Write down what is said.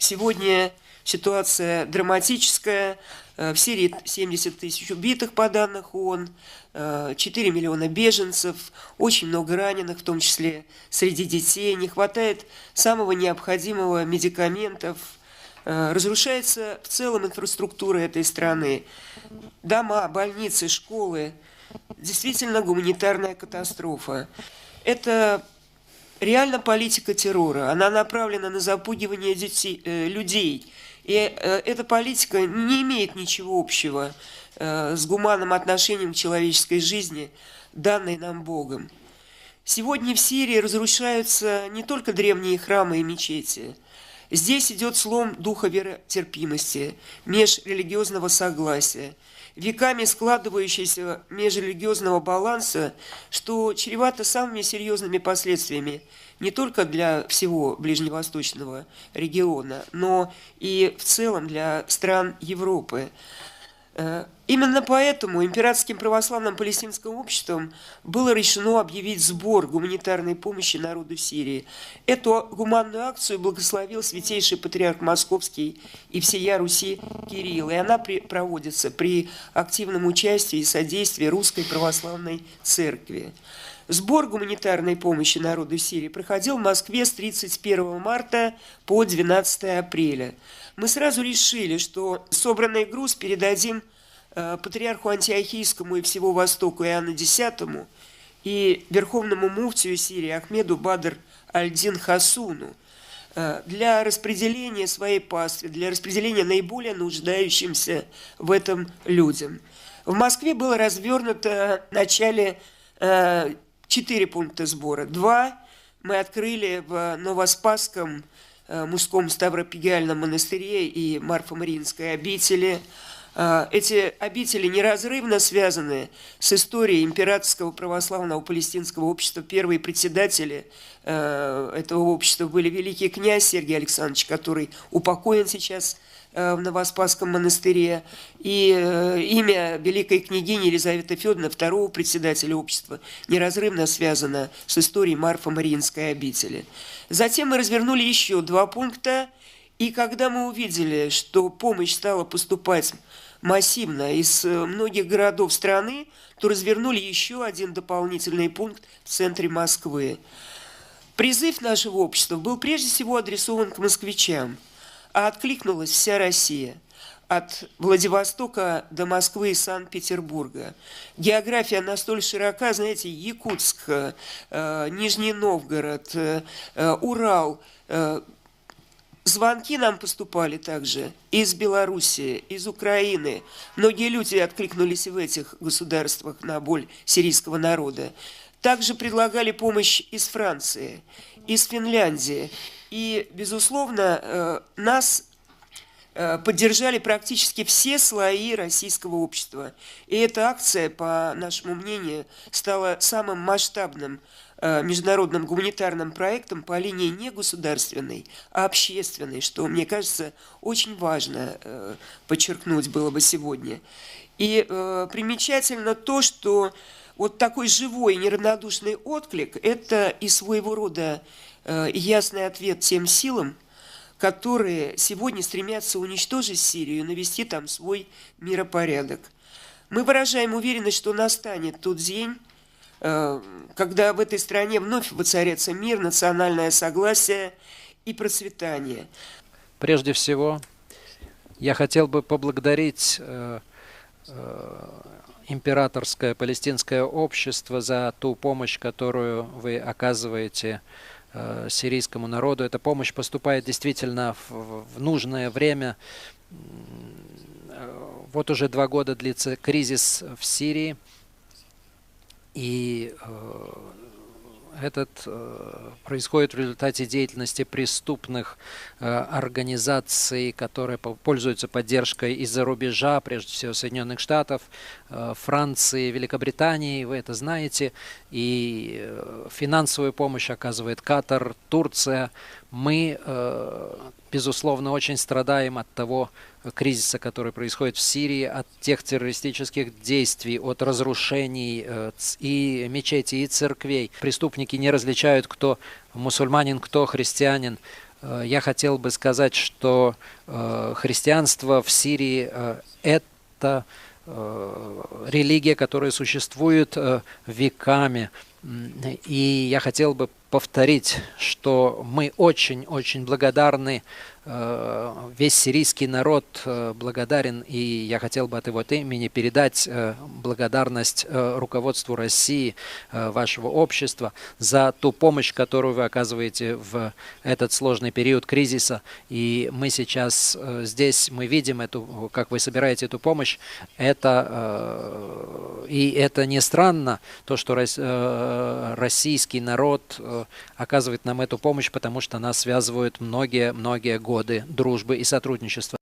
Сегодня ситуация драматическая. В Сирии 70 тысяч убитых, по данным ООН, 4 миллиона беженцев, очень много раненых, в том числе среди детей. Не хватает самого необходимого медикаментов. Разрушается в целом инфраструктура этой страны. Дома, больницы, школы. Действительно гуманитарная катастрофа. Это реально политика террора. Она направлена на запугивание людей. И эта политика не имеет ничего общего с гуманным отношением к человеческой жизни, данной нам Богом. Сегодня в Сирии разрушаются не только древние храмы и мечети. Здесь идет слом духа веротерпимости, межрелигиозного согласия, веками складывающегося межрелигиозного баланса, что чревато самыми серьезными последствиями не только для всего ближневосточного региона, но и в целом для стран Европы. Именно поэтому Императорским православным палестинским обществом было решено объявить сбор гуманитарной помощи народу Сирии. Эту гуманную акцию благословил святейший патриарх Московский и всея Руси Кирилл, и она проводится при активном участии и содействии Русской Православной Церкви. Сбор гуманитарной помощи народу Сирии проходил в Москве с 31 марта по 12 апреля. Мы сразу решили, что собранный груз передадим патриарху Антиохийскому и всего Востоку Иоанну X и верховному муфтию Сирии Ахмеду Бадр аль-Дин Хасуну для распределения своей пастве, для распределения наиболее нуждающимся в этом людям. В Москве было развернуто в начале 4 пункта сбора. 2 мы открыли в Новоспасском мужском Ставропигиальном монастыре и Марфо-Мариинской обители. Эти обители неразрывно связаны с историей Императорского православного палестинского общества. Первые председатели этого общества были великий князь Сергий Александрович, который упокоен сейчас в Новоспасском монастыре, и имя великой княгини Елизаветы Федоровны, второго председателя общества, неразрывно связано с историей Марфо-Мариинской обители. Затем мы развернули еще 2 пункта, и когда мы увидели, что помощь стала поступать массивно из многих городов страны, то развернули еще 1 дополнительный пункт в центре Москвы. Призыв нашего общества был прежде всего адресован к москвичам, а откликнулась вся Россия, от Владивостока до Москвы и Санкт-Петербурга. География настолько широка, знаете, Якутск, Нижний Новгород, Урал. Звонки нам поступали также из Белоруссии, из Украины. Многие люди откликнулись в этих государствах на боль сирийского народа. Также предлагали помощь из Франции, из Финляндии. И, безусловно, нас поддержали практически все слои российского общества. И эта акция, по нашему мнению, стала самым масштабным международным гуманитарным проектом по линии не государственной, а общественной, что, мне кажется, очень важно подчеркнуть было бы сегодня. И примечательно то, что вот такой живой и неравнодушный отклик – это и своего рода ясный ответ тем силам, которые сегодня стремятся уничтожить Сирию и навести там свой миропорядок. Мы выражаем уверенность, что настанет тот день, когда в этой стране вновь воцарятся мир, национальное согласие и процветание. Прежде всего, я хотел бы поблагодарить Императорское палестинское общество за ту помощь, которую вы оказываете сирийскому народу. Эта помощь поступает действительно в нужное время. Вот уже 2 года длится кризис в Сирии, и этот происходит в результате деятельности преступных организаций, которые пользуются поддержкой из-за рубежа, прежде всего Соединенных Штатов, Франции, Великобритании, вы это знаете, и финансовую помощь оказывает Катар, Турция. Мы, безусловно, очень страдаем от того кризиса, который происходит в Сирии, от тех террористических действий, от разрушений и мечетей, и церквей. Преступники не различают, кто мусульманин, кто христианин. я хотел бы сказать, что христианство в Сирии это религия, которая существует веками. И я хотел бы повторить, что мы очень-очень благодарны, весь сирийский народ благодарен, и я хотел бы от его имени передать благодарность руководству России, вашего общества, за ту помощь, которую вы оказываете в этот сложный период кризиса. И мы сейчас здесь, мы видим, как вы собираете эту помощь. И это не странно, то, что российский народ оказывает нам эту помощь, потому что нас связывают многие годы дружбы и сотрудничества.